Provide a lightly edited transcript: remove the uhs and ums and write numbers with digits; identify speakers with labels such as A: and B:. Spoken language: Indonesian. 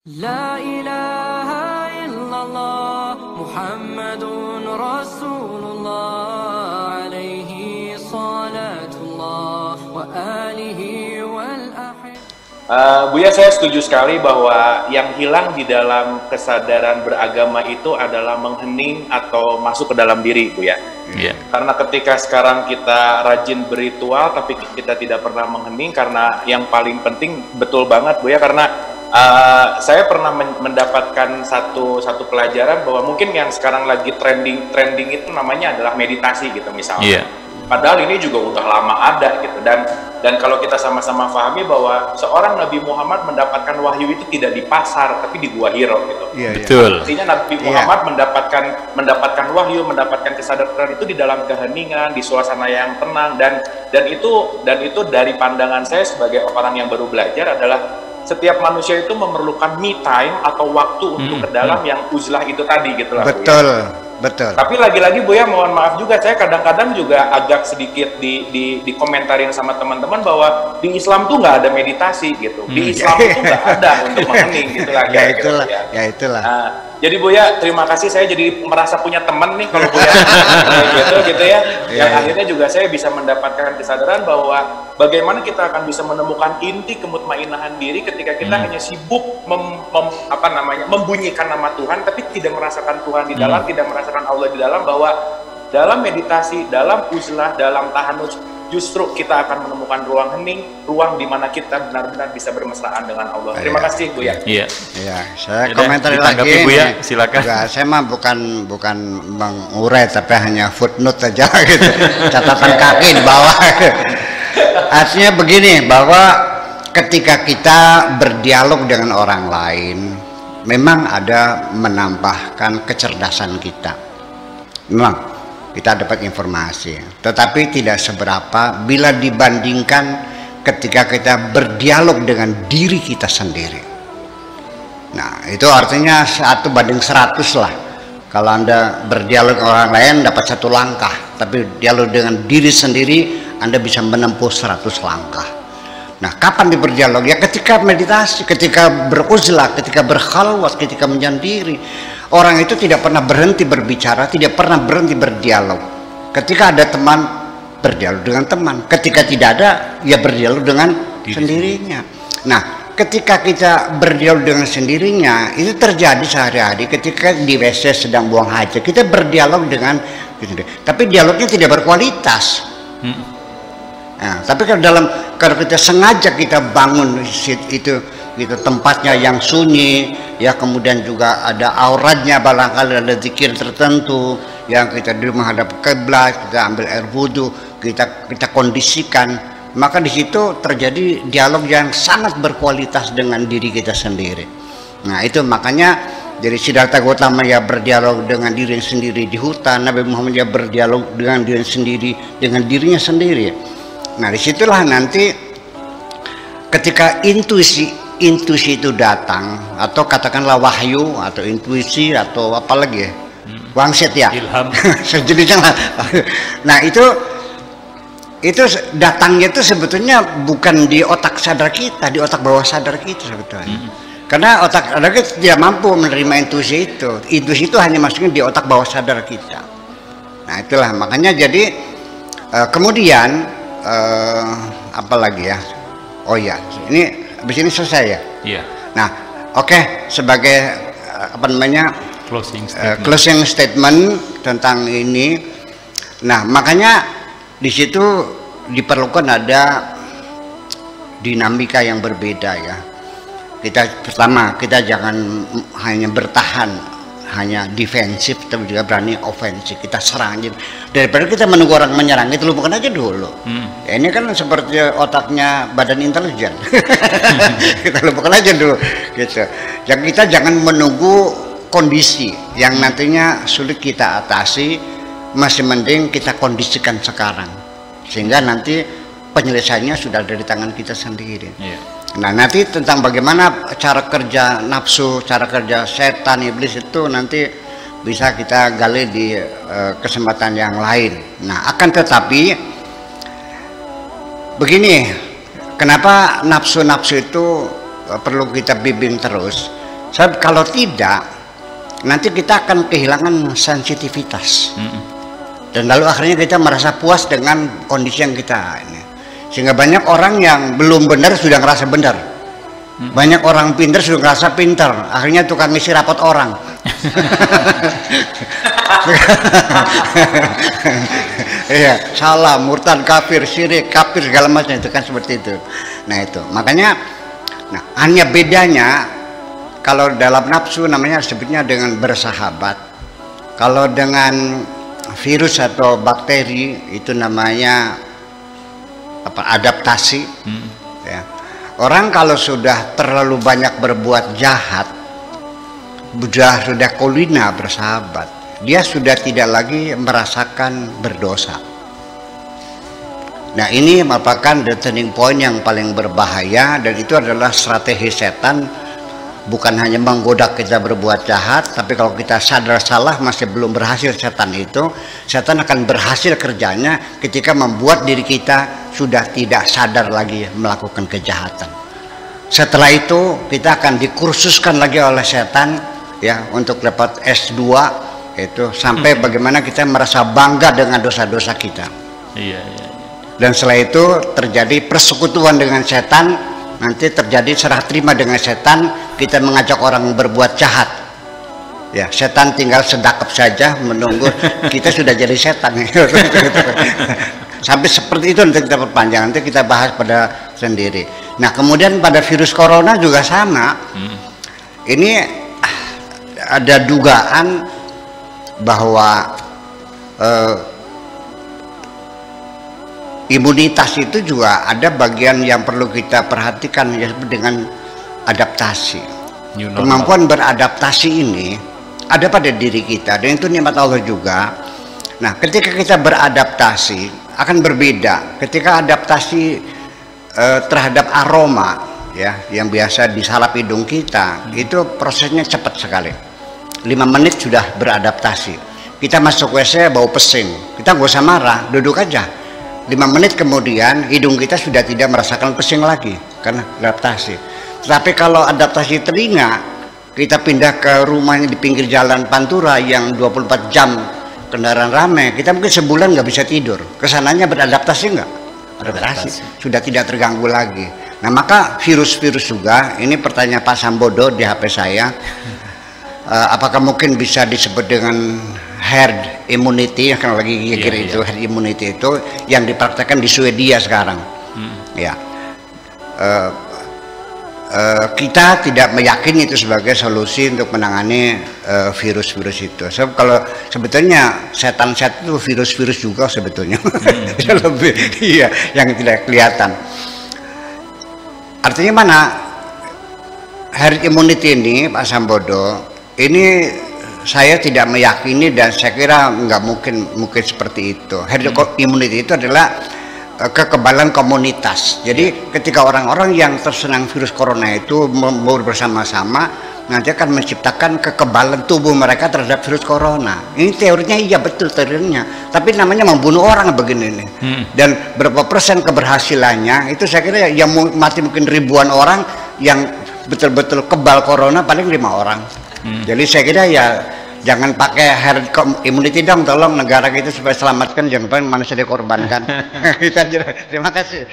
A: La ilaha illallah Muhammadun Rasulullah alaihi salatullah wa alihi wal ahid.
B: Buya, saya setuju sekali bahwa yang hilang di dalam kesadaran beragama itu adalah menghening atau masuk ke dalam diri, Buya.
C: Yeah.
B: Karena ketika sekarang kita rajin berritual tapi kita tidak pernah menghening, karena yang paling penting betul banget, Buya, karena saya pernah mendapatkan satu pelajaran bahwa mungkin yang sekarang lagi trending itu namanya adalah meditasi gitu misalnya.
C: Yeah.
B: Padahal ini juga udah lama ada gitu, dan kalau kita sama-sama pahami bahwa seorang Nabi Muhammad mendapatkan wahyu itu tidak di pasar tapi di Gua Hiro gitu.
C: Betul.
B: Artinya Nabi Muhammad mendapatkan wahyu, mendapatkan kesadaran itu di dalam keheningan, di suasana yang tenang, dan itu dari pandangan saya sebagai orang yang baru belajar adalah setiap manusia itu memerlukan me time atau waktu untuk ke dalam yang uzlah itu tadi gitu lah.
D: Betul, betul.
B: Tapi lagi-lagi Buya, mohon maaf juga, saya kadang-kadang juga agak sedikit dikomentarin sama teman-teman bahwa di Islam tuh nggak ada meditasi gitu. Di Islam tuh nggak ada untuk menghening gitu lah.
D: Itulah.
B: Nah, jadi Buya, terima kasih, saya jadi merasa punya teman nih kalau Buya gitu ya. Yang akhirnya juga saya bisa mendapatkan kesadaran bahwa bagaimana kita akan bisa menemukan inti kemutmainahan diri ketika kita hanya sibuk membunyikan nama Tuhan tapi tidak merasakan Tuhan di dalam, tidak merasakan Allah di dalam, bahwa dalam meditasi, dalam uzlah, dalam tahanus, justru kita akan menemukan ruang hening, ruang di mana kita benar-benar bisa bermesraan dengan Allah. Terima kasih, Buya.
C: Iya.
D: Iya, saya komentar lagi.
C: Buya, silakan.
D: Enggak, saya mah bukan mengurai tapi hanya footnote saja gitu. Catatan kaki di bawah. Artinya begini, bahwa ketika kita berdialog dengan orang lain, memang ada menambahkan kecerdasan kita. Memang kita dapat informasi, tetapi tidak seberapa bila dibandingkan ketika kita berdialog dengan diri kita sendiri. Nah, itu artinya 1:100 lah. Kalau Anda berdialog dengan orang lain dapat 1 langkah, tapi dialog dengan diri sendiri Anda bisa menempuh 100 langkah. Nah, kapan diberdialog? Ya ketika meditasi, ketika beruzlah, ketika berkhalwat, ketika menyendiri. Orang itu tidak pernah berhenti berbicara, tidak pernah berhenti berdialog. Ketika ada teman, berdialog dengan teman. Ketika tidak ada, ya berdialog dengan sendirinya. Nah, ketika kita berdialog dengan sendirinya, itu terjadi sehari-hari. Ketika di WC sedang buang hajat, kita berdialog dengan sendiri. Tapi dialognya tidak berkualitas. Nah, tapi kalau kita sengaja kita bangun itu tempatnya yang sunyi, ya, kemudian juga ada auratnya, barangkali ada zikir tertentu yang kita dulu menghadap kiblat, kita ambil air wudhu, kita kondisikan, maka di situ terjadi dialog yang sangat berkualitas dengan diri kita sendiri. Nah, itu makanya jadi Siddhartha Gautama ya berdialog dengan diri sendiri di hutan, Nabi Muhammad ya berdialog dengan diri sendiri dengan dirinya sendiri. Nah, disitulah nanti ketika intuisi itu datang, atau katakanlah wahyu atau intuisi atau apa lagi ya, wangsit ya,
C: ilham,
D: sejenisnya lah. Nah, itu datangnya itu sebetulnya bukan di otak sadar kita, di otak bawah sadar kita sebetulnya. Karena otak sadar kita tidak mampu menerima intuisi itu. Intuisi itu hanya masuknya di otak bawah sadar kita. Nah, itulah makanya jadi kemudian apa lagi ya? Oh ya, ini habis ini selesai ya?
C: Iya.
D: Nah, oke, sebagai closing statement tentang ini. Nah, makanya di situ diperlukan ada dinamika yang berbeda ya. Pertama, kita jangan hanya bertahan, hanya defensif, tapi juga berani ofensif. Kita serang aja. Daripada kita menunggu orang menyerang, itu lupakan aja dulu. Ya, ini kan seperti otaknya badan intelijen. Kita lupakan aja dulu gitu. Kita jangan menunggu kondisi yang nantinya sulit kita atasi, masih mending kita kondisikan sekarang, sehingga nanti penyelesaiannya sudah ada di tangan kita sendiri. Nah, nanti tentang bagaimana cara kerja nafsu, cara kerja setan, iblis itu nanti bisa kita gali di kesempatan yang lain. Nah, akan tetapi begini, kenapa nafsu-nafsu itu perlu kita bimbing terus? Sebab kalau tidak, nanti kita akan kehilangan sensitivitas. Dan lalu akhirnya kita merasa puas dengan kondisi yang kita ini. Sehingga banyak orang yang belum benar sudah ngerasa benar. Banyak orang pintar sudah ngerasa pintar. Akhirnya tukang ngisi rapot orang. Iya, salah, murtad, kafir, syirik, kafir, segala macam itu kan seperti itu. Nah itu, makanya, nah hanya bedanya kalau dalam nafsu namanya sebutnya dengan bersahabat. Kalau dengan virus atau bakteri itu namanya apa? Adaptasi. Ya. Orang kalau sudah terlalu banyak berbuat jahat, sudah kulina bersahabat, dia sudah tidak lagi merasakan berdosa. Nah ini merupakan the turning point yang paling berbahaya, dan itu adalah strategi setan. Bukan hanya menggoda kita berbuat jahat, tapi kalau kita sadar salah masih belum berhasil setan akan berhasil kerjanya ketika membuat diri kita sudah tidak sadar lagi melakukan kejahatan. Setelah itu kita akan dikursuskan lagi oleh setan ya untuk dapat S2 itu sampai bagaimana kita merasa bangga dengan dosa-dosa kita. Iya. Dan setelah itu terjadi persekutuan dengan setan. Nanti terjadi serah terima dengan setan, kita mengajak orang berbuat jahat. Ya, setan tinggal sedekap saja menunggu kita sudah jadi setan. Sampai seperti itu nanti kita perpanjang, nanti kita bahas pada sendiri. Nah, kemudian pada virus corona juga sama. Ini ada dugaan bahwa imunitas itu juga ada bagian yang perlu kita perhatikan ya, dengan adaptasi. Kemampuan beradaptasi ini ada pada diri kita dan itu nikmat Allah juga. Nah, ketika kita beradaptasi akan berbeda. Ketika adaptasi terhadap aroma ya yang biasa disalap hidung kita, itu prosesnya cepat sekali. 5 menit sudah beradaptasi. Kita masuk WC bau pesing, kita nggak usah marah, duduk aja. 5 menit kemudian hidung kita sudah tidak merasakan pesing lagi karena adaptasi. Tetapi kalau adaptasi telinga, kita pindah ke rumahnya di pinggir jalan Pantura yang 24 jam kendaraan ramai, kita mungkin sebulan nggak bisa tidur. Kesananya beradaptasi nggak? Adaptasi. Sudah tidak terganggu lagi. Nah maka virus-virus juga, ini pertanyaan Pak Sambodo di HP saya, apakah mungkin bisa disebut dengan herd immunity, kan lagi itu herd immunity itu yang dipraktekkan di Swedia sekarang. Ya, kita tidak meyakini itu sebagai solusi untuk menangani virus-virus itu. Sebab kalau sebetulnya setan-setan itu virus-virus juga sebetulnya, lebih iya yang tidak kelihatan. Artinya mana herd immunity ini, Pak Sambodo, ini saya tidak meyakini dan saya kira nggak mungkin seperti itu. Herd immunity itu adalah kekebalan komunitas. Jadi ketika orang-orang yang terserang virus corona itu bersama-sama, nanti akan menciptakan kekebalan tubuh mereka terhadap virus corona. Ini teorinya iya betul teorinya, tapi namanya membunuh orang begini nih. Dan berapa persen keberhasilannya itu saya kira yang mati mungkin ribuan orang, yang betul-betul kebal corona paling 5 orang. Jadi saya kira ya jangan pakai herd immunity dong, tolong negara kita supaya selamatkan, jangan manusia dikorbankan. Kita terima kasih.